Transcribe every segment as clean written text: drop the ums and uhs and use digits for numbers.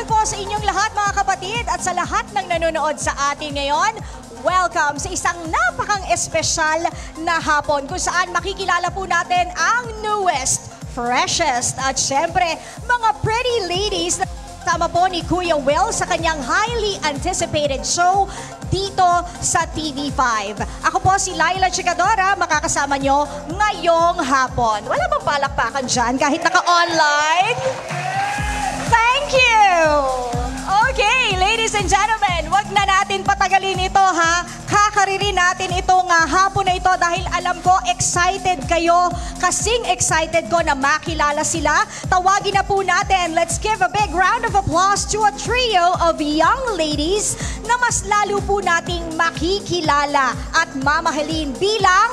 po sa inyong lahat mga kapatid at sa lahat ng nanonood sa atin ngayon. Welcome sa isang napakang espesyal na hapon kung saan makikilala po natin ang newest, freshest at syempre mga pretty ladies na kasama po ni Kuya Will sa kanyang highly anticipated show dito sa TV5. Ako po si Laila Chikadora, makakasama nyo ngayong hapon. Wala bang palakpakan dyan kahit naka-online? Thank you! Okay, ladies and gentlemen, wag na natin patagalin ito ha. Kakaririn natin itong hapon na ito dahil alam ko excited kayo. Kasing excited ko na makilala sila. Tawagin na po natin. Let's give a big round of applause to a trio of young ladies na mas lalo po nating makikilala at mamahalin bilang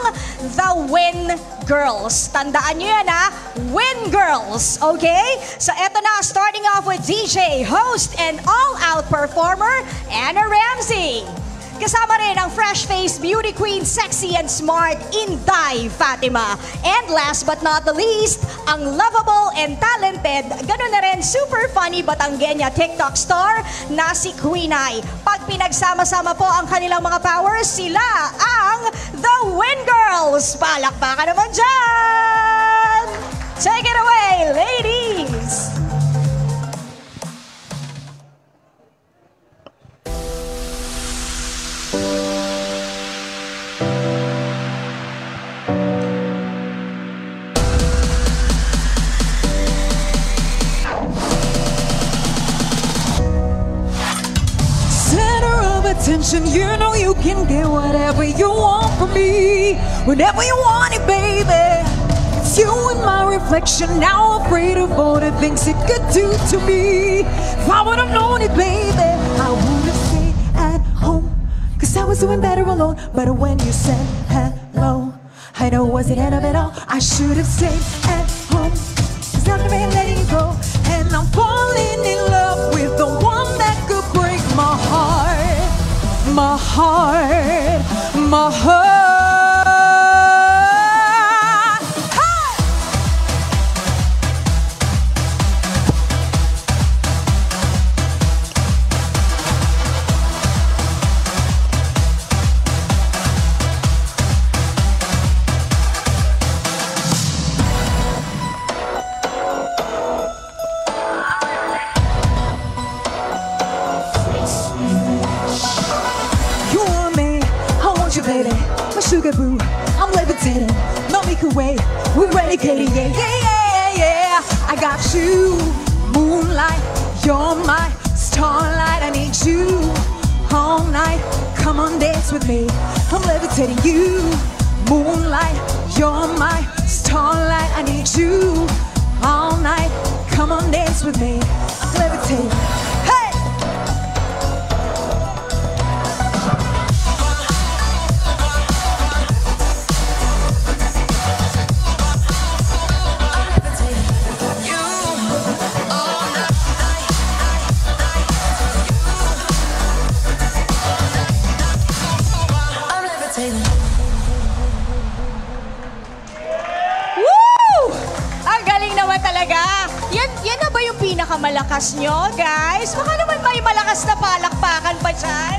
the Win Girls. Tandaan nyo yan ha, Win Girls, okay? So eto na, starting off with DJ, host, and all-out performer, Anna Ramsey. Kasama rin ang fresh-faced beauty queen, sexy and smart, Inday Fatima. And last but not the least, ang lovable and talented, ganun na rin super funny Batangueña TikTok star na si Queen Ai. Pag pinagsama-sama po ang kanilang mga powers, sila ang The Win Girls. Palakpakan naman dyan! Take it away, ladies! Attention, you know you can get whatever you want from me, whenever you want it, baby. It's you and my reflection, now afraid of all the things it could do to me. If I would have known it, baby, I would have stayed at home, cause I was doing better alone. But when you said hello, I know it was the end of it all. I should have stayed at home, cause now I'm letting you go. And I'm falling in love with the one that could break my heart. My heart, my heart. Sugar boo, I'm levitating, no make away, we're renegading, yeah, yeah, yeah, yeah. I got you, moonlight, you're my starlight. I need you all night, come on dance with me. I'm levitating you, moonlight, you're my starlight. I need you all night, come on dance with me. I'm levitating. Yan na ba yung pinakamalakas nyo, guys? Baka naman may malakas na palakpakan pa dyan.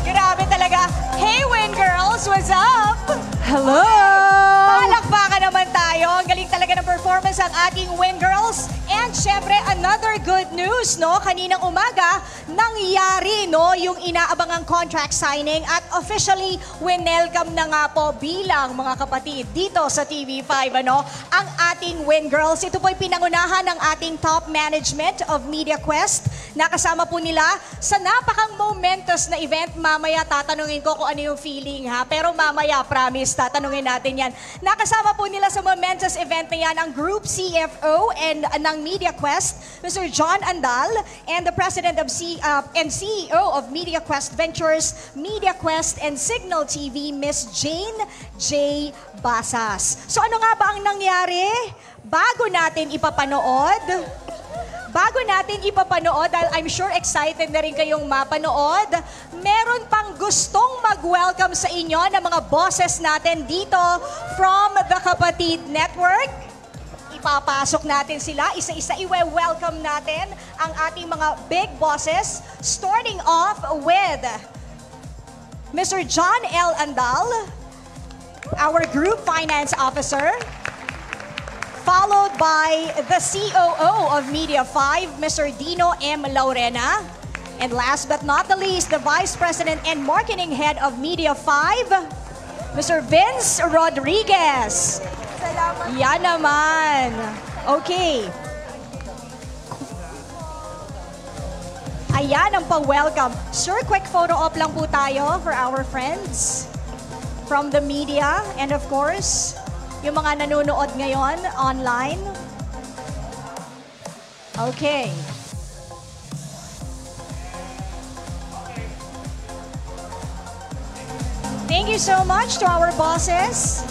Grabe talaga. Hey, Win Girls! What's up? Hello! Palakpakan naman tayo. Ang galing talaga ng performance ang ating Win Girls. And syempre, another good news, no? Kaninang umaga, nangyari, no? Yung inaabangang contract signing at officially winelcome na nga po bilang mga kapatid dito sa TV5, ano? Ang ating Win Girls. Ito po'y pinangunahan ng ating top management of MediaQuest. Nakasama po nila sa napakang momentous na event. Mamaya tatanungin ko kung ano yung feeling, ha? Pero mamaya, promise, tatanungin natin yan. Nakasama po nila sa momentous event na yan ang Group CFO and ng MediaQuest, Mr. John Andal, and the President of and CEO of MediaQuest Ventures, MediaQuest and Signal TV, Miss Jane J. Basas. So ano nga ba ang nangyari? Bago natin ipapanood, dahil I'm sure excited na rin kayong mapanood, meron pang gustong mag-welcome sa inyo ng mga bosses natin dito from the Kapatid Network. ipapasok natin sila. Isa-isa i-welcome natin ang ating mga big bosses. Starting off with Mr. John L. Andal, our Group Finance Officer. Followed by the COO of Media 5, Mr. Dino M. Laurena. And last but not the least, the Vice President and Marketing Head of Media 5, Mr. Vince Rodriguez. Salamat. Yan naman. Okay. Ayan ang pang-welcome. Sir, quick photo op lang po tayo for our friends from the media and of course, yung mga nanonood ngayon online. Okay. Thank you so much to our bosses.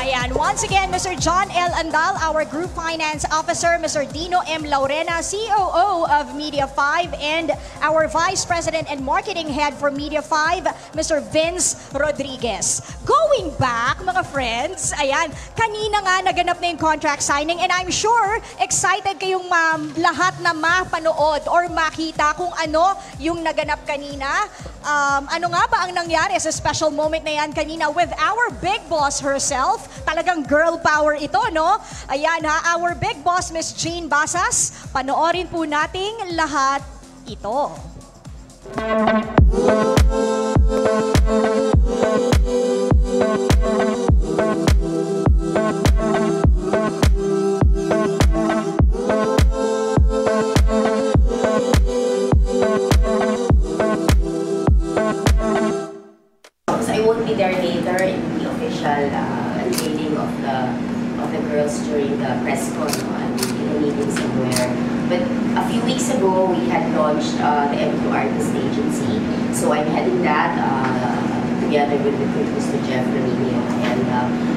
Ayan, once again, Mr. John L. Andal, our Group Finance Officer, Mr. Dino M. Laurena, COO of Media 5, and our Vice President and Marketing Head for Media 5, Mr. Vince Rodriguez. Going back, mga friends, ayan, kanina nga naganap na yung contract signing and I'm sure excited kayong lahat na mapanood or makita kung ano yung naganap kanina. Ano nga ba ang nangyari sa special moment na yan kanina with our big boss herself? Talagang girl power ito, no? Ayan ha, our big boss, Miss Jane Basas. Panoorin po nating lahat ito. I won't be there later in the official unveiling of the girls during the press con and in a meeting somewhere. But a few weeks ago, we had launched the M2 Artist Agency. So I'm heading that together with Mr. Jeff Remigio. And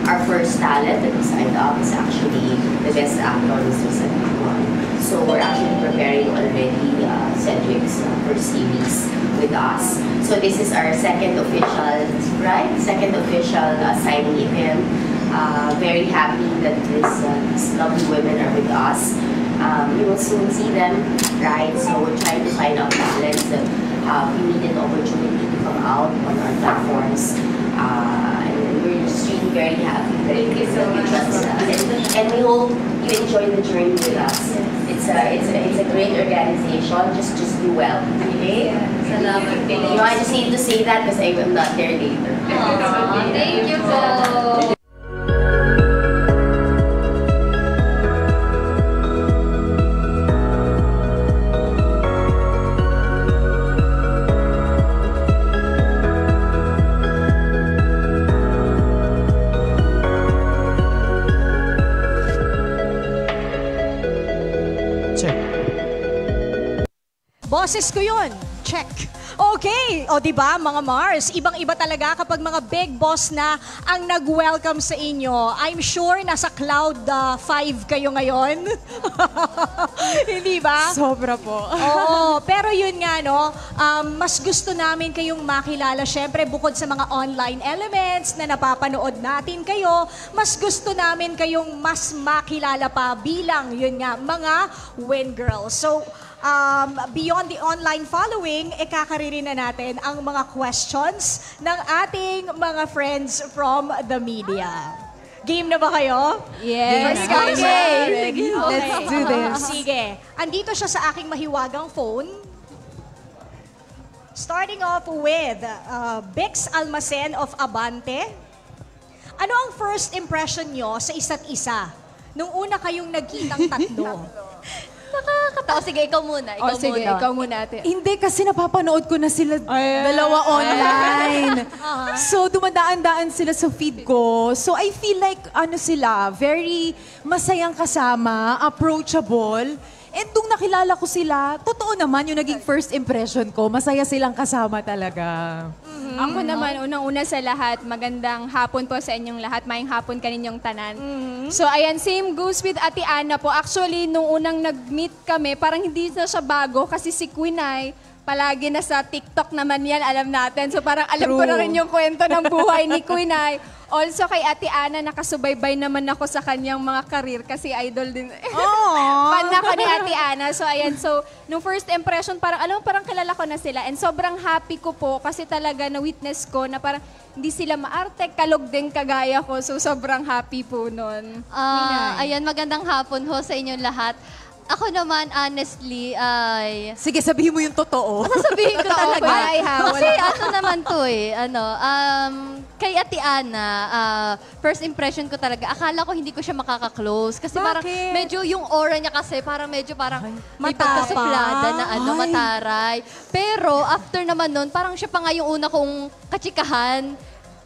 our first talent that we signed up is actually the best actor, Mr. Cedric Juan. So we're actually preparing already Cedric's first series with us. So this is our second official, right? Second official signing event. Very happy that these lovely women are with us. You will soon see them, right? So we're trying to find out talents that have immediate opportunity to come out on our platforms. And we're just really very happy that you trust us. And we hope you enjoy the journey with us. It's a great organization. Just do well. Okay? Salamat You know, I just need to say that because I will not there later. Thank you po. Boses ko yun. Check. Okay. O diba mga Mars, ibang-iba talaga kapag mga big boss na ang nag-welcome sa inyo. I'm sure nasa cloud 5 kayo ngayon. Hindi ba? Sobra po. Oo, pero yun nga no, mas gusto namin kayong makilala. Syempre bukod sa mga online elements na napapanood natin kayo, mas gusto namin kayong mas makilala pa bilang yun nga, mga win girls. So, beyond the online following, kakariri na natin ang mga questions ng ating mga friends from the media. Game na ba kayo? Yes. Okay. Let's do this. Sige. Andito siya sa aking mahiwagang phone. Starting off with Bix Almacen of Abante. Ano ang first impression nyo sa isa't isa nung una kayong nagkitang tatlo? Nakakatawa. Sige, ikaw muna. Ikaw muna. Hindi, kasi napapanood ko na sila dalawa online. So, dumadaan-daan sila sa feed ko. So, I feel like, sila, very masayang kasama, approachable. And nung nakilala ko sila, totoo naman yung naging first impression ko. Masaya silang kasama talaga. Ako naman, unang-una sa lahat, magandang hapon po sa inyong lahat. Mayang hapon kaninyong tanan. So, ayan, same goes with Ate Ana po. Actually, nung unang nag-meet kami, parang hindi na siya bago kasi si Queen ay palagi na sa TikTok naman yan, alam natin. So parang alam ko na rin yung kwento ng buhay ni Queen Ay. Also kay Ate Ana, nakasubaybay naman ako sa kanyang mga karir kasi idol din. Fan ako ni Ate Ana. So ayan, so nung first impression, parang alam mo, parang kilala ko na sila. And sobrang happy ko po kasi talaga na-witness ko na parang hindi sila maarte, kalog din kagaya ko. So sobrang happy po nun. Ayan, magandang hapon ho sa inyong lahat. Ako naman, honestly, ay... Sige, sabihin mo yung totoo. Sasabihin ko talaga. Ay, ha, Kasi wala. ano naman to eh, kay Ate Ana, first impression ko talaga, akala ko hindi ko siya makaka-close. Kasi parang Bakit? medyo yung aura niya kasi, parang medyo parang may matapang. pagkasuplada na Ay. mataray. Pero after naman nun, parang siya pa nga yung una kong kachikahan.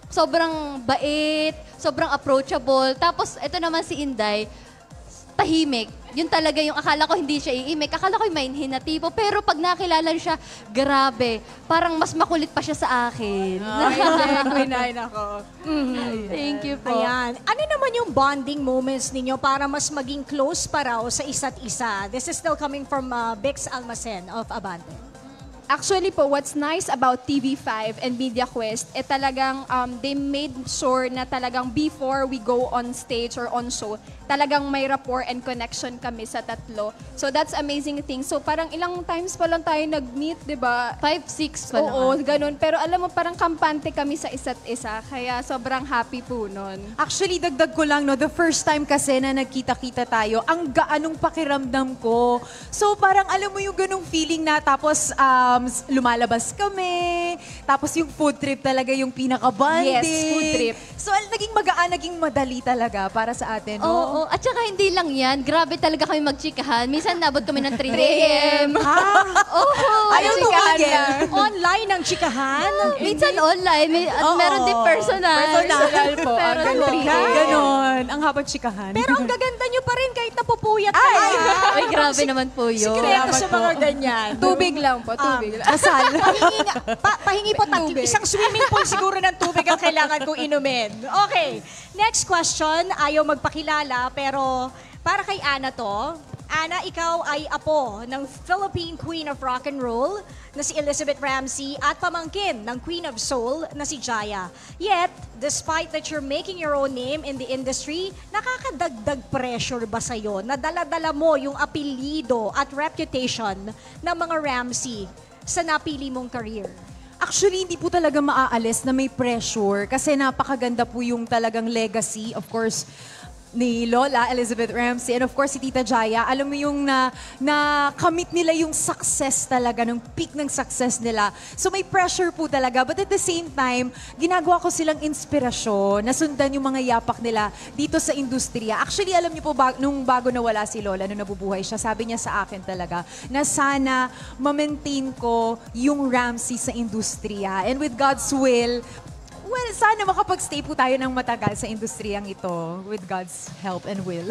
Sobrang bait, sobrang approachable. Tapos ito naman si Inday, tahimik. Yun talaga yung akala ko hindi siya iimik. Akala ko yung mainhin na tipo. Pero pag nakilala siya, grabe. Parang mas makulit pa siya sa akin. Ay, hindi, Queen Ay, nako. Thank you po. Ayan. Ano naman yung bonding moments ninyo para mas maging close pa raw sa isa't isa? This is still coming from Bix Almacen of Abante. Actually po, what's nice about TV5 and Media Quest, talagang they made sure na talagang before we go on stage or on show, talagang may rapport and connection kami sa tatlo. So that's amazing thing. So parang ilang times pa lang tayo nag-meet, di ba? 5-6 pa Oo, naman. ganun. Pero alam mo, parang kampante kami sa isa't isa. Kaya sobrang happy po nun. Actually, dagdag ko lang, no, the first time kasi na nagkita-kita tayo, ang gaanong pakiramdam ko. So parang alam mo yung ganong feeling na tapos lumalabas kami, tapos yung food trip talaga yung pinaka-bonding. Yes, food trip. So naging magaan, naging madali talaga para sa atin, no? Oo, at saka hindi lang yan. Grabe talaga kami magchikahan. Minsan nabot kami ng 3 a.m. Ayaw tumigil. Online ang chikahan? Minsan online. Meron din personal. Personal po. Pero Ang galing. po. Ganon. Ang habang chikahan. Pero ang gaganda nyo pa rin kahit napupuyat kayo. Ay, grabe naman po yun. Sikreto sa mga ganyan. Tubig lang po, tubig lang. Kasal. Pahingi po isang swimming pool siguro ng tubig ang kailangan kong inumin. Okay, next question. Ayaw magpakilala pero para kay Ana to. Ana, ikaw ay apo ng Philippine Queen of Rock and Roll na si Elizabeth Ramsey at pamangkin ng Queen of Soul na si Jaya. Yet, despite that you're making your own name in the industry, nakakadagdag pressure ba sa'yo na dala-dala mo yung apelido at reputation ng mga Ramsey sa napili mong career? Actually, hindi po talaga maaalis na may pressure kasi napakaganda po yung talagang legacy, of course, ni Lola Elizabeth Ramsey and of course si Tita Jaya. Alam mo yung na-commit nila yung success talaga, ng peak ng success nila. So may pressure po talaga, but at the same time, ginagawa ko silang inspirasyon na sundan yung mga yapak nila dito sa industriya. Actually, alam niyo po, nung bago nawala si Lola, nung nabubuhay siya, sabi niya sa akin talaga na sana ma-maintain ko yung Ramsey sa industriya. And with God's will, well, sana makapag-stay po tayo ng matagal sa industriyang ito with God's help and will.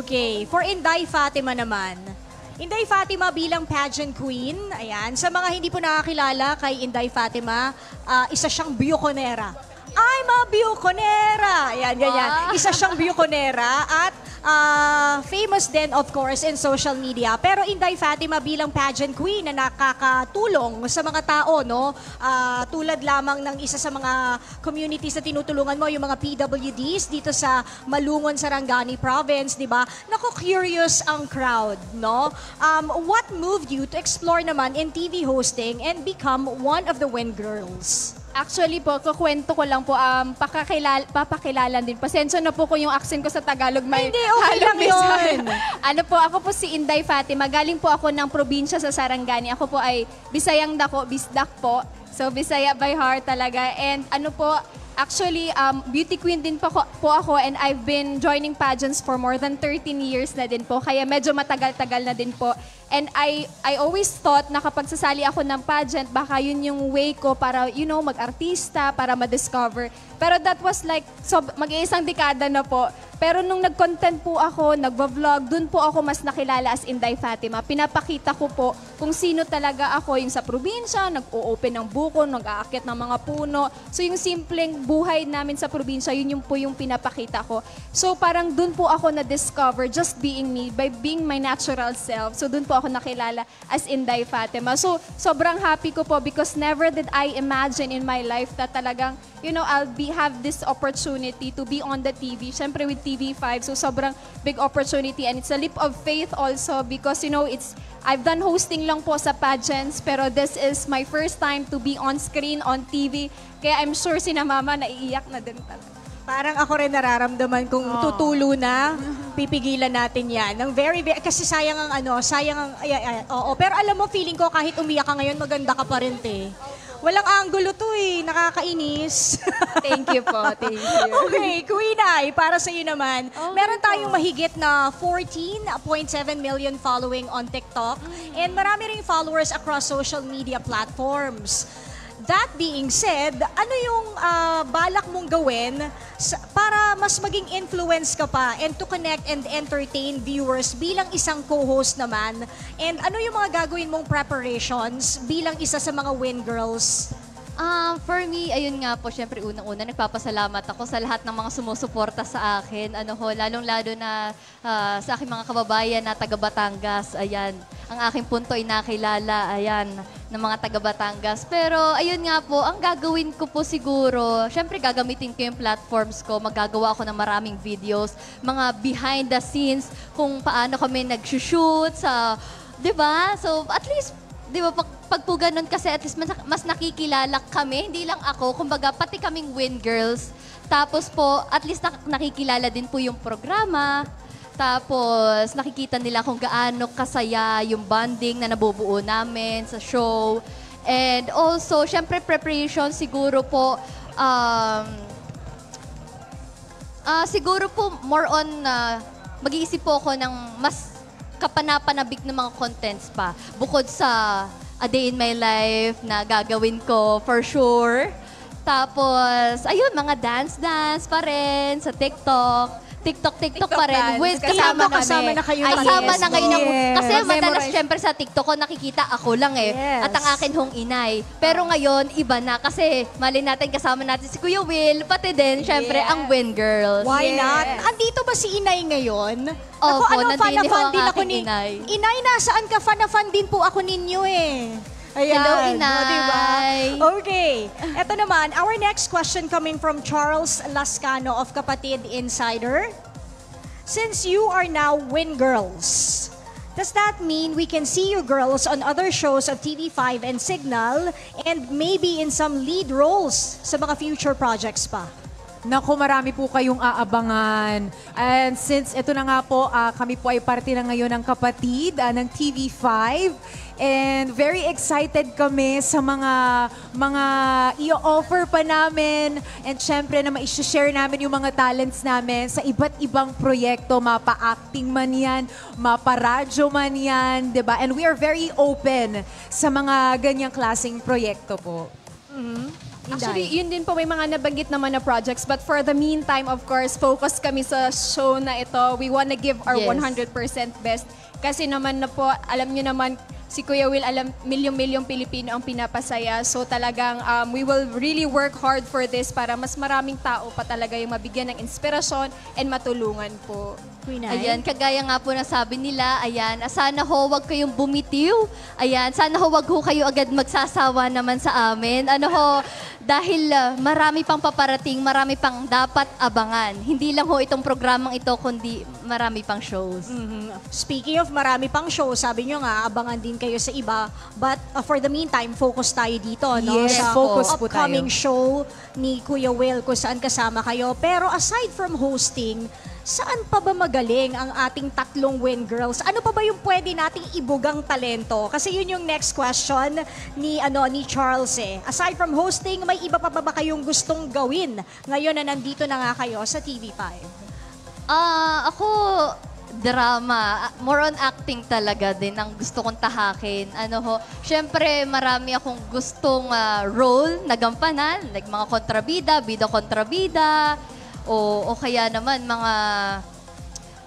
Okay, for Inday Fatima naman. Inday Fatima bilang pageant queen, ayan, sa mga hindi po nakakilala kay Inday Fatima, isa siyang biokonera. I'm a biokonera! Ayan, ganyan. Isa siyang biokonera at famous din, of course, in social media. Pero Inday Fatima bilang pageant queen na nakakatulong sa mga tao, no? Tulad lamang ng isa sa mga communities na tinutulungan mo, yung mga PWDs dito sa Malungon, Sarangani Province, di ba? Naku, curious ang crowd, no? What moved you to explore naman in TV hosting and become one of the Win Girls? Actually po, kukwento ko lang po, papakilala din. Pasensya na po kung yung accent ko sa Tagalog may Hindi, okay lang Bisaya. yun. Ano po, ako po si Inday Fatima. Galing po ako ng probinsya sa Sarangani. Ako po ay Bisayang Dako, Bisdak po. So, Bisaya by heart talaga. And ano po, actually, beauty queen din po ako and I've been joining pageants for more than 13 years na din po. Kaya medyo matagal-tagal na din po. And I always thought na kapag sasali ako ng pageant, baka yun yung way ko para, you know, mag-artista, para ma-discover. Pero that was like, so, mag-iisang dekada na po. Pero nung nag-content po ako, nagva-vlog, dun po ako mas nakilala as Inday Fatima. Pinapakita ko po kung sino talaga ako, yung sa probinsya, nag-o-open ng buko, nag-aakyat ng mga puno. So yung simpleng buhay namin sa probinsya, yun yung po yung pinapakita ko. So parang dun po ako na-discover just being me, by being my natural self. So dun po ako nakilala as Inday Fatima. So sobrang happy ko po because never did I imagine in my life that talagang, you know, I'll have this opportunity to be on the TV. Siyempre with TV5, so sobrang big opportunity and it's a leap of faith also because, you know, I've done hosting lang po sa pageants pero this is my first time to be on screen, on TV. Kaya I'm sure sina Mama naiiyak na din talaga. Parang ako rin nararamdaman kung tutulo na, pipigilan natin yan. Kasi sayang ang oo. Pero alam mo, feeling ko kahit umiyak ka ngayon, maganda ka pa rin, te. Walang angulo to eh, nakakainis. Thank you po, thank you. Okay, Queen Ay, para sa iyo naman. Meron tayong mahigit na 14.7 million following on TikTok and marami ring followers across social media platforms. That being said, ano yung balak mong gawin para mas maging influence ka pa and to connect and entertain viewers bilang isang co-host naman? And ano yung mga gagawin mong preparations bilang isa sa mga Win Girls? For me, ayun nga po, syempre unang-una, nagpapasalamat ako sa lahat ng mga sumusuporta sa akin. Lalong-lalo na sa aking mga kababayan na taga Batangas. Ayan, ang aking punto ay nakilala, ayan, ng mga taga Batangas. Pero ayun nga po, ang gagawin ko po siguro, syempre gagamitin ko yung platforms ko, magagawa ako ng maraming videos, mga behind the scenes, kung paano kami nag-shoot sa, di ba? So at least, di ba, pag po ganun kasi at least mas nakikilala kami, hindi lang ako, kumbaga pati kaming Win Girls. Tapos po, at least nakikilala din po yung programa. Tapos nakikita nila kung gaano kasaya yung bonding na nabubuo namin sa show. And also, syempre preparation siguro po, siguro po more on, mag-iisip po ako ng mas kapanapanabik ng mga contents pa. Bukod sa A Day in My Life na gagawin ko for sure. Tapos, ayun, mga dance pa rin sa TikTok. TikTok pa rin. dance. With Kasama kasama na kayo. Ay, kasama na kayo. Yes. Kasi madalas Memorize. syempre sa TikTok ko nakikita ako lang eh. Yes. At ang akin hong inay. Pero ngayon, iba na. Kasi mali natin kasama natin si Kuya Will. Pati din, syempre, Yes. ang Win Girls. Why Yes. not? Andito ba si Inay ngayon? Opo, fan na nandito fan ang din ako aking inay. Inay, nasaan ka? Fan na fan din po ako ninyo eh. Ayan. Hello, o, Inay. diba? Okay. Ito naman, our next question coming from Charles Lascano of Kapatid Insider. Since you are now Win Girls, does that mean we can see you girls on other shows of TV5 and Signal and maybe in some lead roles sa mga future projects pa? Naku, marami po kayong aabangan. And since ito na nga po, kami po ay parte na ngayon ng Kapatid ng TV5. And very excited kami sa mga i-offer pa namin. And syempre na ma-share namin yung mga talents namin sa iba't ibang proyekto. Mapa-acting man yan, mapa-radyo man yan, diba? And we are very open sa mga ganyang klaseng proyekto po. Actually, yun din po, may mga nabanggit naman na projects. But for the meantime, of course, focus kami sa show na ito. We wanna give our Yes. 100% best. Kasi naman na po, alam nyo naman, si Kuya Will, alam, milyong-milyong Pilipino ang pinapasaya. So talagang we will really work hard for this para mas maraming tao pa talaga yung mabigyan ng inspirasyon and matulungan po. Queen Ay? Ayan, kagaya nga po na sabi nila, ayan, sana ho wag kayong bumitiw. Ayan, sana ho wag ho kayo agad magsasawa naman sa amin. Dahil marami pang paparating, marami pang dapat abangan. Hindi lang ho itong programang ito, kundi marami pang shows. Speaking of marami pang show, sabi nyo nga, abangan din kayo sa iba. But for the meantime, focus tayo dito, no? Yes, sa focus po upcoming tayo. show ni Kuya Will, kung saan kasama kayo. Pero aside from hosting, saan pa ba magaling ang ating tatlong Win Girls? Ano pa ba yung pwede nating ibugang talento? Kasi yun yung next question ni Charles eh. Aside from hosting, may iba pa ba kayong gustong gawin ngayon na nandito na nga kayo sa TV5? Ako, drama. More on acting talaga din ang gusto kong tahakin. Syempre marami akong gustong role na gampanan. Like mga kontrabida, bida kontrabida. o kaya naman mga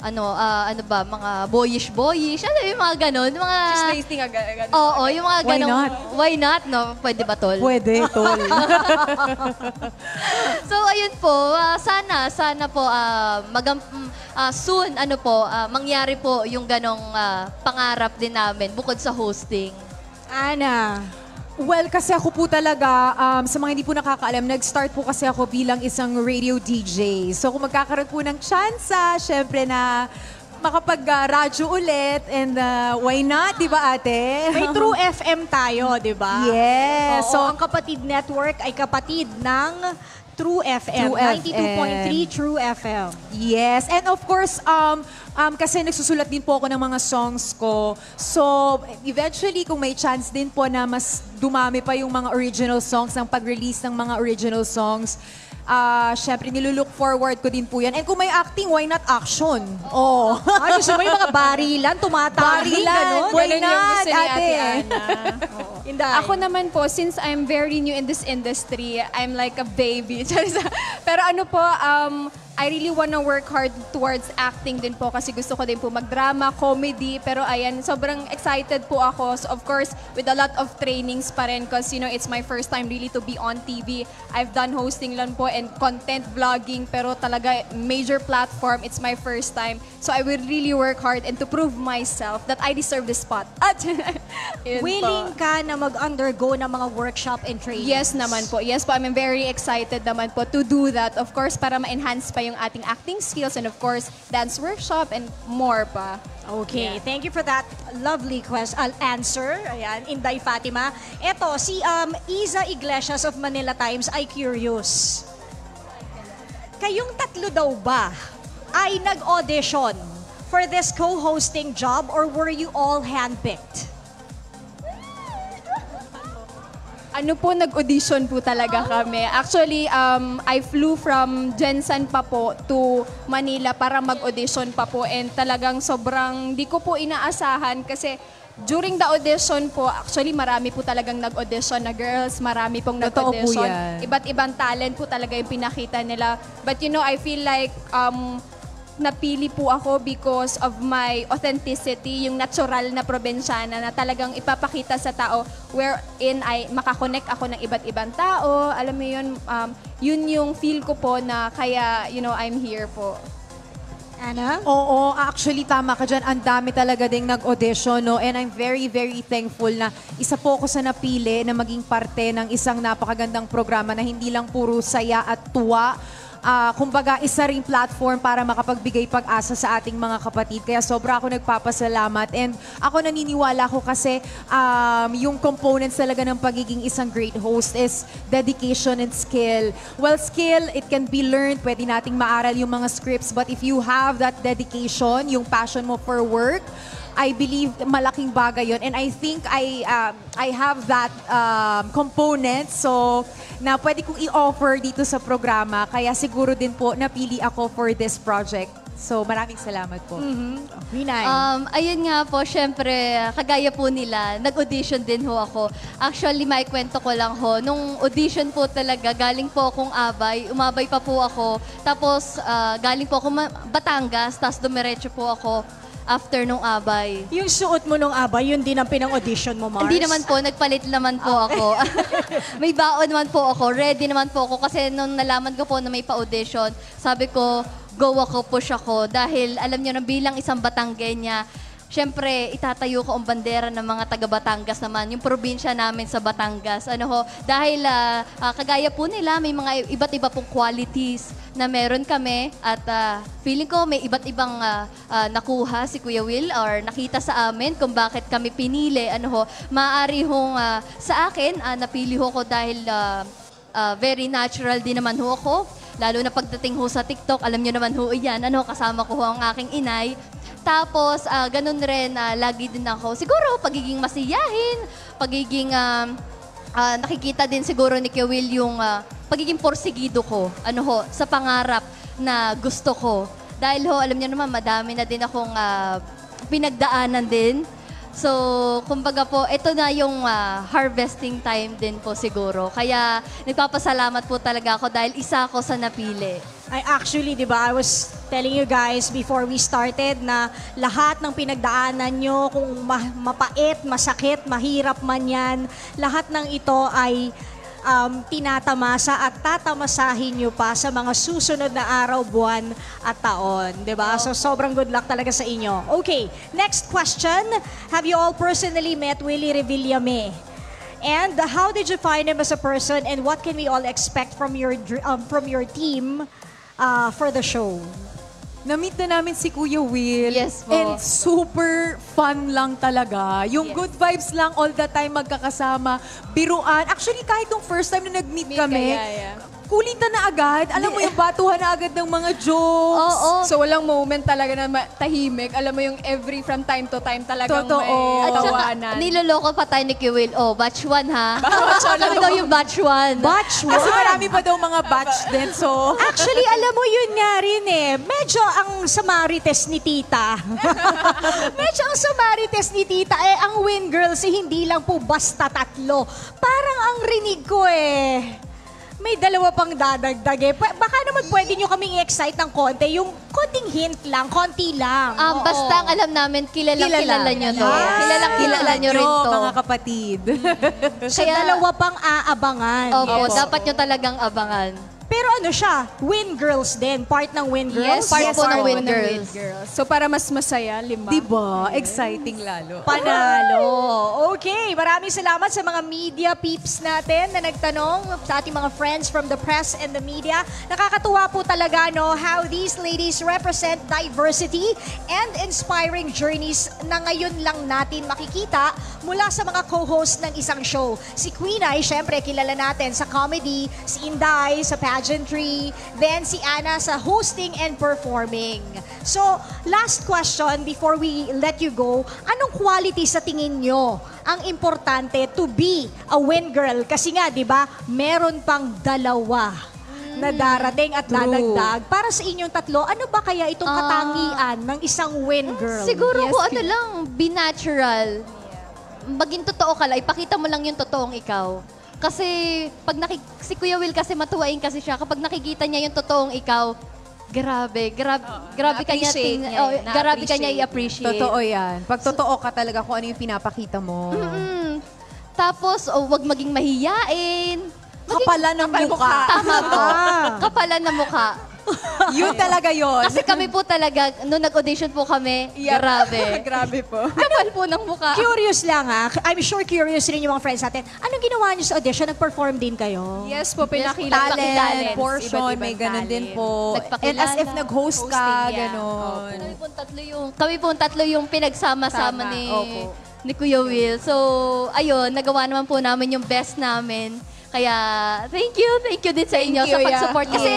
mga boyish, ano yung mga ganon, mga... Just tasting agad. Oo, yung mga Why ganong... not? Why not? No? Pwede ba, Tol? Pwede, tol. So, ayun po, sana po, soon, mangyari po yung ganong pangarap din namin bukod sa hosting. Ana. Well, kasi ako po talaga, sa mga hindi po nakakaalam, nag-start po kasi ako bilang isang radio DJ. So kung magkakaroon po ng tsansa, syempre na makapag-radyo ulit and why not, di ba ate? May True FM tayo, di ba? Yes. Oo, ang Kapatid Network ay kapatid ng True FM. True 92.3 True FM. Yes. And of course, kasi nagsusulat din po ako ng mga songs ko. So, eventually, kung may chance din po na mas dumami pa yung mga original songs, ng pag-release ng mga original songs, syempre, nilulook forward ko din po yan. And kung may acting, why not action? Oh. Gusto mo yung mga barilan, tumatawag, ganon? Why Ganun yung not, gusto ni Ate ate? Ana. Inday. Ako naman po, since I'm very new in this industry, I'm like a baby. Pero ano po, I really wanna work hard towards acting din po kasi gusto ko din po magdrama, comedy. Pero ayan, sobrang excited po ako. So of course, with a lot of trainings pa rin because it's my first time really to be on TV. I've done hosting lang po and content vlogging pero talaga major platform, it's my first time. So I will really work hard and to prove myself that I deserve the spot. At yun po. Willing ka na mag-undergo ng mga workshop and training? Yes naman po. Yes po, I'm very excited naman po to do that. Of course, para ma-enhance pa yung ating acting skills and of course, dance workshop and more pa. Okay, thank you for that lovely answer. Ayan, Inday Fatima. Eto, si Iza Iglesias of Manila Times ay curious. Kayong tatlo daw ba ay nag-audition for this co-hosting job or were you all handpicked? Ano po, nag-audition po talaga kami. Actually, I flew from Jensen pa po to Manila para mag-audition pa po and talagang sobrang di ko po inaasahan kasi during the audition po, actually marami po talagang nag-audition na girls, marami pong Totoo po nag-audition. yan. Iba't ibang talent po talaga yung pinakita nila. But I feel like napili po ako because of my authenticity, yung natural na probinsyana na talagang ipapakita sa tao wherein ay makakonect ako ng iba't ibang tao. Alam mo yun, yun yung feel ko po na kaya, I'm here po. Ana? Oo, actually tama ka dyan. Ang dami talaga ding nag-audition, no? And I'm very, very thankful na isa po ako sa napili na maging parte ng isang napakagandang programa na hindi lang puro saya at tuwa. Kumbaga, isa ring platform para makapagbigay pag-asa sa ating mga kapatid. Kaya sobra ako nagpapasalamat. And ako naniniwala ko kasi yung components talaga ng pagiging isang great host is dedication and skill. Well, skill, it can be learned. Pwede nating maaral yung mga scripts. But if you have that dedication, yung passion mo for work, I believe malaking bagay yun. And I think I have that component. So, na pwede kong i-offer dito sa programa. Kaya siguro din po napili ako for this project. So, maraming salamat po. Winay. Ayun nga po, syempre, kagaya po nila, nag-audition din ho ako. Actually, may kwento ko lang ho. Nung audition po talaga, galing po akong Abay, umabay pa po ako. Tapos, galing po ako Batangas, tapos dumiretso po ako after nung Abay. Yung suot mo nung abay, yun din ang pinang-audition mo, Mars? Hindi naman po, nagpalit naman po ako. May baon naman po ako, ready naman po ako. Kasi nung nalaman ko po na may pa-audition, sabi ko, go ako, push ako. Dahil alam niyo na bilang isang Batanggenya, syempre, itatayo ko ang bandera ng mga taga Batangas naman, yung probinsya namin sa Batangas. Dahil kagaya po nila, may mga iba't iba pong qualities na meron kami at feeling ko may iba't ibang nakuha si Kuya Will or nakita sa amin kung bakit kami pinili. Maaari hong sa akin, napili ho ko dahil very natural din naman ho ako. Lalo na pagdating ho sa TikTok, alam niyo naman ho yan, kasama ko ho ang aking inay. Tapos, ganun rin, lagi din ako, siguro, pagiging masiyahin, pagiging, nakikita din siguro ni Kuya Will yung pagiging porsigido ko, sa pangarap na gusto ko. Dahil ho, alam niyo naman, madami na din akong pinagdaanan din. So, kumbaga po, ito na yung harvesting time din po siguro. Kaya, nagpapasalamat po talaga ako dahil isa ako sa napili. Actually, di ba, I was telling you guys before we started na lahat ng pinagdaanan nyo, kung mapait, masakit, mahirap man yan, lahat ng ito ay tinatamasa at tatamasahin nyo pa sa mga susunod na araw, buwan at taon. Di ba? So, sobrang good luck talaga sa inyo. Okay, next question. Have you all personally met Willie Revillame? And how did you find him as a person, and what can we all expect from your team for the show? Na-meet na namin si Kuya Will. Yes po. And super fun lang talaga. Yung good vibes lang all the time magkakasama. Biruan. Actually, kahit yung first time na nag-meet kami, kulitan na agad. Alam mo yung batuhan na agad ng mga jokes. Oo. So walang moment talaga na tahimik. Alam mo yung from time to time talagang Totoo. may At saka, tawanan. niloloko pa tayo ni Kiwil. Oh, batch 1 ha? Kami daw yung batch 1. Batch Kasi 1. marami pa daw mga batch din. So, Actually, alam mo yun nga rin eh. Medyo ang samarites ni tita. Medyo ang samarites ni tita eh, ang Win Girls eh, hindi lang po basta tatlo. Parang ang rinig ko eh. May dalawa pang dadagdag eh. Baka naman pwede nyo kaming i-excite ng konti. Yung konting hint lang, konti lang. Oo. Basta ang alam namin, kilala nyo to. Yes. Kilala nyo rin to. mga kapatid. So, dalawa pang aabangan. Opo, Yes. dapat nyo talagang abangan. Pero ano siya, Win Girls din. Part ng Win Girls. Part po ng Win Win Girls. So para mas masaya, 5. Diba? Exciting lalo. Panalo. Okay, maraming salamat sa mga media peeps natin na nagtanong, sa ating mga friends from the press and the media. Nakakatuwa po talaga, no, how these ladies represent diversity and inspiring journeys na ngayon lang natin makikita mula sa mga co-host ng isang show. Si Queen ay, syempre, kilala natin sa comedy, si Inday sa pageantry, then si Ana sa hosting and performing. So, last question before we let you go, anong quality sa tingin nyo ang importante to be a Win Girl? Kasi nga, di ba, meron pang dalawa na darating at dadagdag. Para sa inyong tatlo, ano ba kaya itong katangian ng isang Win Girl? Siguro ko ano lang, be natural. Maging totoo ka lang, ipakita mo lang yung totoong ikaw. Kasi pag si Kuya Will kasi matuwain kasi siya kapag nakikita niya yung totoong ikaw, grabe kanya grabe kanya i-appreciate. Totoo yan. Pag totoo ka talaga kung ano yung pinapakita mo. Tapos wag maging mahiyain. Kapalan ng mukha. Tama po. Kapalan ng mukha. Yun talaga yun. Kasi kami po talaga, nung nag-audition po kami, grabe. Grabe po. Kapal po ng mukha. Curious lang ha. I'm sure curious rin yung mga friends natin. Anong ginawa niyo sa audition? Nag-perform din kayo? Yes po, pinakilala Talent, portion, may ganun din po. And Nagpakilala. as if nag-host ka, Hosting, yeah. ganon. Kami po tatlo yung pinagsama-sama Tama, ni Kuya Will. So, ayun, nagawa naman po namin yung best namin. Kaya, thank you din sa inyo Thank sa you, pag-support. yeah. Kasi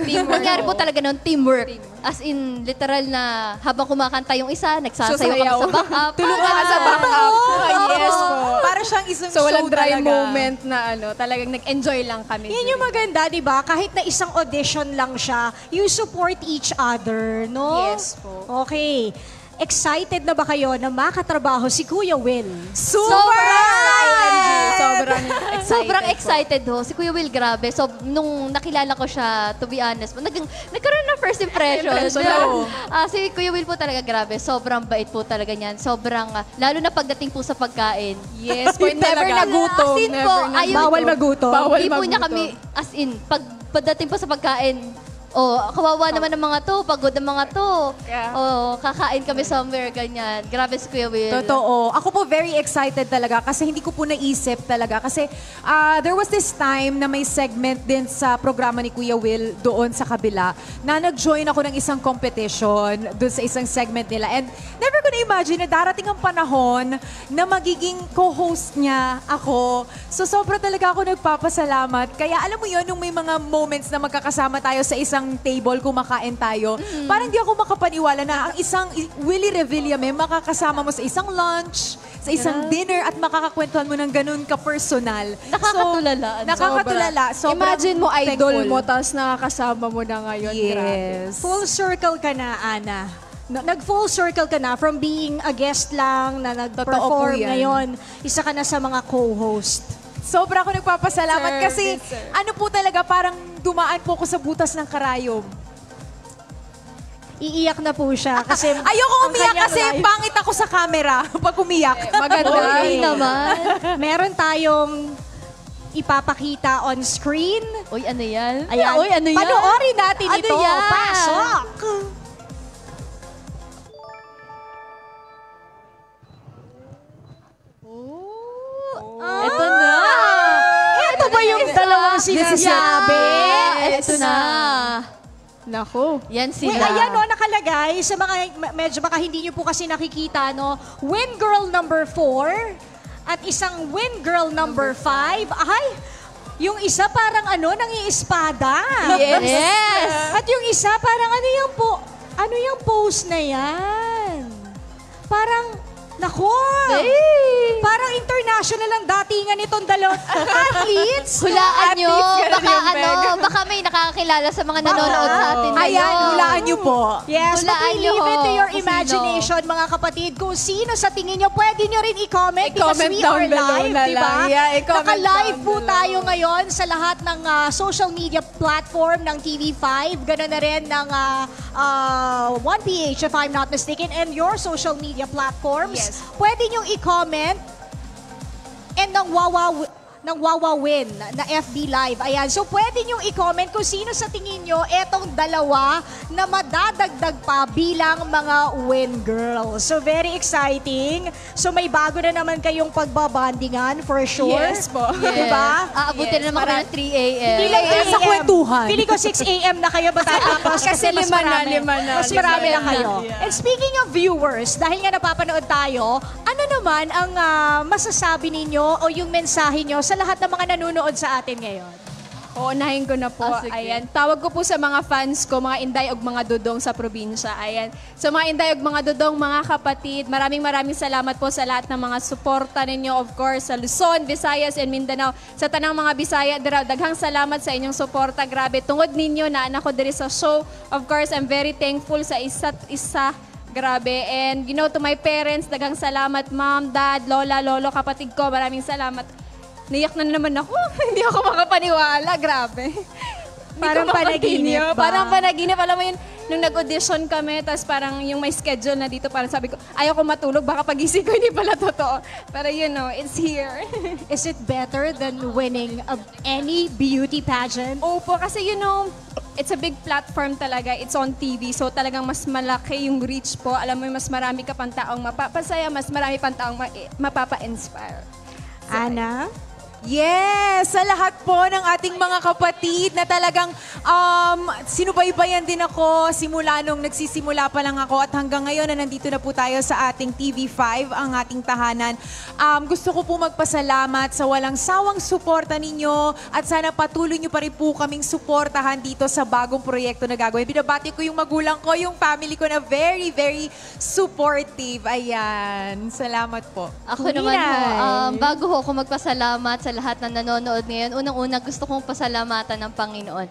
Yes, nangyari po talaga ng teamwork. As in, literal na habang kumakanta yung isa, nagsasayaw kami Susayaw. sa backup. Tulungan ka sa backup. Yes po. Para siyang isang So show walang dry talaga. moment na talagang nag-enjoy lang kami. Yan yung maganda, di ba? Kahit na isang audition lang siya, you support each other, no? Yes po. Okay. Excited na ba kayo na makatrabaho si Kuya Will? Sobrang excited ho. Si Kuya Will, grabe. So, nung nakilala ko siya, to be honest, nagkaroon ng first impression. Si Kuya Will po talaga grabe. Sobrang bait po talaga niyan. Sobrang, lalo na pagdating po sa pagkain. Yes po, never talaga. nagutom. As in po, ayun Bawal po. magutom. Bawal Hindi po niya magutom. kami, as in, pagdating po sa pagkain, kawawa naman ng mga to, pagod ng mga to. Yeah. Kakain kami somewhere, ganyan. Grabe si Kuya Will. Totoo. Ako po very excited talaga kasi hindi ko po naisip talaga. Kasi there was this time na may segment din sa programa ni Kuya Will doon sa kabila na nag-join ako ng isang competition doon sa isang segment nila. And never ko na-imagine na darating ang panahon na magiging co-host niya ako. So sobra talaga ako nagpapasalamat. Kaya alam mo yun, nung may mga moments na magkakasama tayo sa isang table, kumakain tayo, parang di ako makapaniwala na ang isang Willie Revillame makakasama mo sa isang lunch, sa isang dinner at makakakwentuhan mo ng ganun ka-personal. Nakakatulala. Nakakatulala. Sobrang Imagine mo, idol thankful. mo, tapos nakakasama mo na ngayon. Grabe. Yes. Full circle ka na, Ana. Nag-full circle ka na from being a guest lang na Totoo nag-perform po yan. ngayon. Isa ka na sa mga co-host. Sobra ako nagpapasalamat Sir, kasi yes, sir. ano po talaga talaga parang dumaan po ako sa butas ng karayom. Iiyak na po siya kasi Ayoko ang umiyak kanyang kasi live- pangit ako sa camera pag umiyak. Maganda. Okay naman. Meron tayong ipapakita on screen. Uy, ano yan? Ayan. Uy, ano yan? Panoorin natin Ano ito. yan? Pasok! Ito na. Ito ba yung dalawang sinasabi? Yes. Ito na. Naku. Yan Wait, sila. ayan no, nakalagay sa mga, medyo baka hindi nyo po kasi nakikita, no? Win girl number 4 at isang win girl number 5. Ay, yung isa parang ano, nangiispada. Yes. At yung isa parang ano yung pose na yan? Parang, nako! Parang international ang datingan itong dalawang athletes. Hulaan nyo. Artist ka Baka rin yung Meg. baka may nakakakilala sa mga nanonood sa atin ngayon. Ayan, hulaan niyo po. Yes, but Hulaan we nyo leave it to ho your kung imagination, mga kapatid. Kung sino sa tingin nyo, pwede nyo rin i-comment because I-comment we down are below live, na di ba? lang. Yeah, i-comment Naka-live down po below. tayo ngayon sa lahat ng social media platform ng TV5. Ganoon na rin ng 1PH, if I'm not mistaken, and your social media platforms. Yes. Pwede nyo i-comment and ng Wawawin na FB Live. Ayan. So, pwede nyo i-comment kung sino sa tingin nyo etong dalawa na madadagdag pa bilang mga win girls. So, very exciting. So, may bago na naman kayong pagbabandingan for sure. Yes po. Diba? Aabutin na naman kami ng 3 a.m. Hindi lang Sa 3 a.m. kwentuhan. Feeling ko 6 a.m. na kayo matatapos. Kasi mas lima na, marami. lima na. Mas marami na Lima kayo. na. And speaking of viewers, dahil nga napapanood tayo, ano naman ang masasabi ninyo o yung mensahe nyo sa lahat ng mga nanonood sa atin ngayon? Uunahin ko na po. Sige. Ayan. Tawag ko po sa mga fans ko, mga inday og mga dudong sa probinsya. Ayan. So mga inday og mga dudong, mga kapatid, maraming salamat po sa lahat ng mga suporta ninyo, of course, sa Luzon, Visayas, and Mindanao. Sa tanang mga Bisaya, diraw, daghang salamat sa inyong suporta. Grabe, tungod ninyo na anak ko diri sa show. Of course, I'm very thankful sa isa't isa. Grabe. And you know, to my parents, daghang salamat, mom, dad, lola, lolo, kapatid ko. Maraming salamat. Niyak na naman ako. Hindi ako makapaniwala. Grabe. Hindi Parang ko panaginip makatinyo. ba? Parang panaginip. Alam mo yun, nung nag-audition kami, tapos parang yung may schedule na dito, parang sabi ko, ayaw ko matulog, baka pagising ko, hindi pala totoo. Pero you know, it's here. Is it better than winning any beauty pageant? Opo, kasi you know, it's a big platform talaga. It's on TV, so talagang mas malaki yung reach po. Alam mo, mas marami ka pang taong mapapasaya, mas marami pang taong mapapa-inspire. Ana? Yes, sa lahat po ng ating mga kapatid na talagang sinubaybayan din ako simula nung nagsisimula pa lang ako at hanggang ngayon na nandito na po tayo sa ating TV5, ang ating tahanan. Gusto ko po magpasalamat sa walang sawang suporta ninyo at sana patuloy nyo pa rin po kaming suportahan dito sa bagong proyekto na gagawin. Binabati ko yung magulang ko, yung family ko na very, very supportive. Ayan, salamat po. Ako naman ho, bago ho ako magpasalamat sa lahat na nanonood ngayon, unang-una gusto kong pasalamatan ng Panginoon.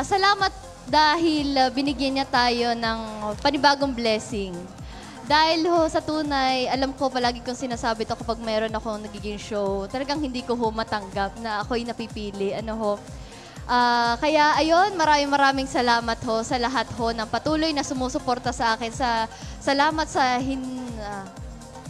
Salamat dahil binigyan niya tayo ng panibagong blessing. Dahil ho sa tunay, alam ko palagi kong sinasabi ito kapag meron akong nagiging show, talagang hindi ko ho matanggap na ako'y napipili. Kaya ayun, maraming salamat ho sa lahat ho ng patuloy na sumusuporta sa akin. Salamat sa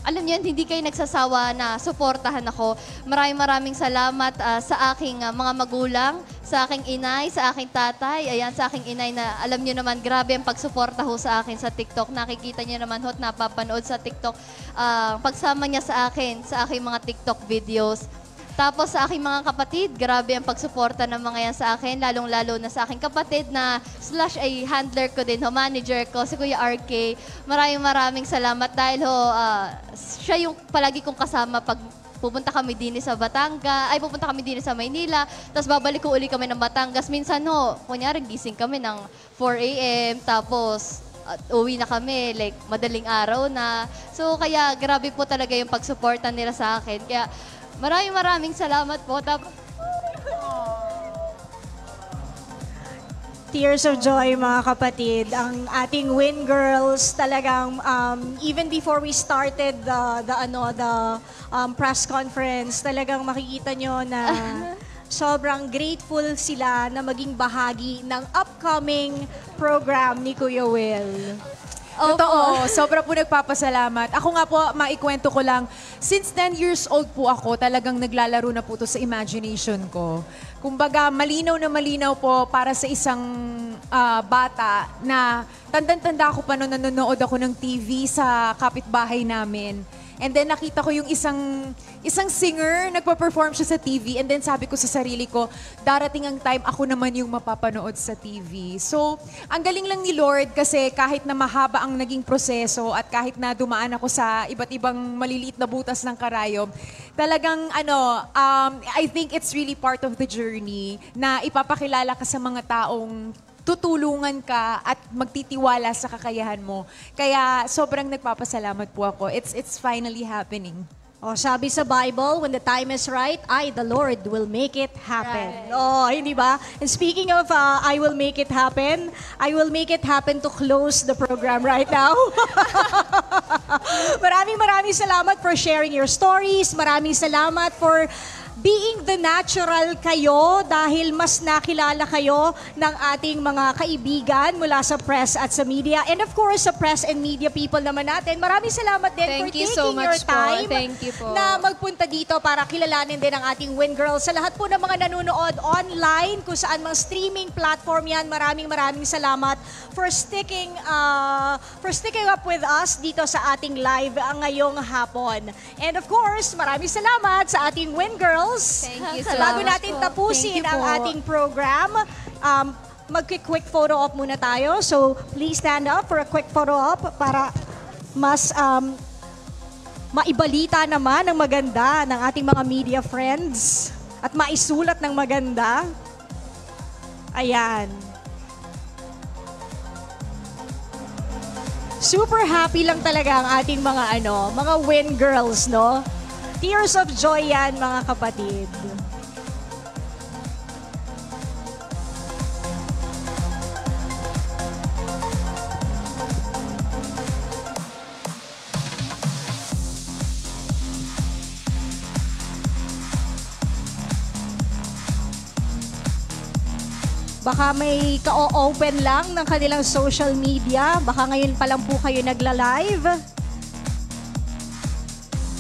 alam niyo, hindi kayo nagsasawa na suportahan ako. Maraming salamat sa aking mga magulang, sa aking inay, sa aking tatay, ayan, sa aking inay na alam niyo naman, grabe ang pagsuporta ho sa akin sa TikTok. Nakikita niyo naman ho, napapanood sa TikTok, pagsama niya sa akin, sa aking mga TikTok videos. Tapos sa aking mga kapatid, grabe ang pagsuporta ng mga yan sa akin, lalong-lalo na sa aking kapatid na / ay handler ko din, manager ko, si Kuya RK. Maraming salamat dahil siya yung palagi kong kasama pag pupunta kami din sa pupunta kami din sa Maynila, tapos babalik ko uli kami ng Batangas. Minsan kunyari gising kami ng 4 a.m. tapos uwi na kami, like madaling araw na. So kaya grabe po talaga yung pagsuporta nila sa akin. Kaya maraming salamat po. Tears of joy, mga kapatid. Ang ating Win Girls talagang even before we started the press conference, talagang makikita nyo na sobrang grateful sila na maging bahagi ng upcoming program ni Kuya Will. Totoo, sobra po nagpapasalamat. Ako nga po, maikwento ko lang, since 10 years old po ako, talagang naglalaro na po to sa imagination ko. Kumbaga, malinaw na malinaw po para sa isang bata na tandang-tanda ko pa noon nanonood ako ng TV sa kapitbahay namin. And then nakita ko yung isang singer, nagpa-perform siya sa TV. And then sabi ko sa sarili ko, darating ang time ako naman yung mapapanood sa TV. So, ang galing lang ni Lord kasi kahit na mahaba ang naging proseso at kahit na dumaan ako sa iba't ibang maliliit na butas ng karayom, talagang I think it's really part of the journey na ipapakilala ka sa mga taong tutulungan ka at magtitiwala sa kakayahan mo. Kaya sobrang nagpapasalamat po ako. It's finally happening. O, sabi sa Bible, when the time is right, the Lord will make it happen. Oh, hindi ba? And speaking of I will make it happen to close the program right now. Maraming salamat for sharing your stories. Maraming salamat for being the natural kayo dahil mas nakilala kayo ng ating mga kaibigan mula sa press at sa media. And of course, sa press and media people naman natin. Maraming salamat din for Thank you taking so much your time po. Thank you po. na magpunta dito para kilalanin din ang ating Win Girls. Sa lahat po ng mga nanonood online, kung saan mga streaming platform yan, maraming salamat for sticking up with us dito sa ating live ngayong hapon. And of course, maraming salamat sa ating Win Girls. Thank you so Bago much natin po. tapusin Thank you ang po. ating program, mag-quick photo op muna tayo. So, please stand up for a quick photo op para mas maibalita naman ang maganda ng ating mga media friends at maisulat ng maganda. Ayan. Super happy lang talaga ang ating mga mga Win Girls, no? Tears of joy yan, mga kapatid. Baka may ka-open lang ng kanilang social media. Baka ngayon pa lang po kayo nagla-live.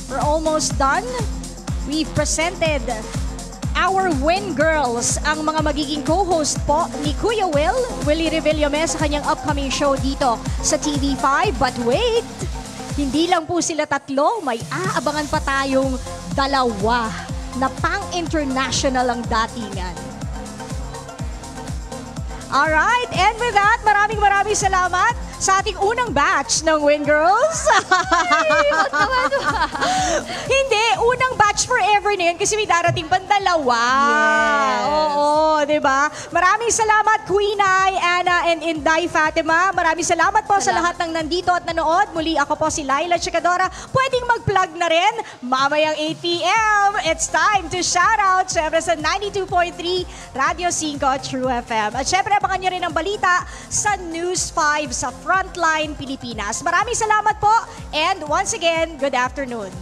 We're almost done. We've presented our Win Girls, ang mga magiging co-host po ni Kuya Willie Revillame sa kanyang upcoming show dito sa TV5. But wait, hindi lang po sila tatlo, may aabangan pa tayong dalawa na pang-international ang datingan. Alright, and with that, maraming salamat sa ating unang batch ng Win Girls. Hindi, unang batch forever na yun kasi may darating pang dalawa. Yes. Oo, di ba? Maraming salamat, Queen Ai, Anna, and Inday Fatima. Maraming salamat po sa lahat ng nandito at nanood. Muli ako po si Laila Chikadora. Pwedeng mag-plug na rin. Mamayang 8 p.m. It's time to shout out. Siyempre sa 92.3 Radio 5 True FM. At siyempre, abangan nyo rin ang balita sa News 5 sa Frontline Pilipinas. Maraming salamat po and once again, good afternoon.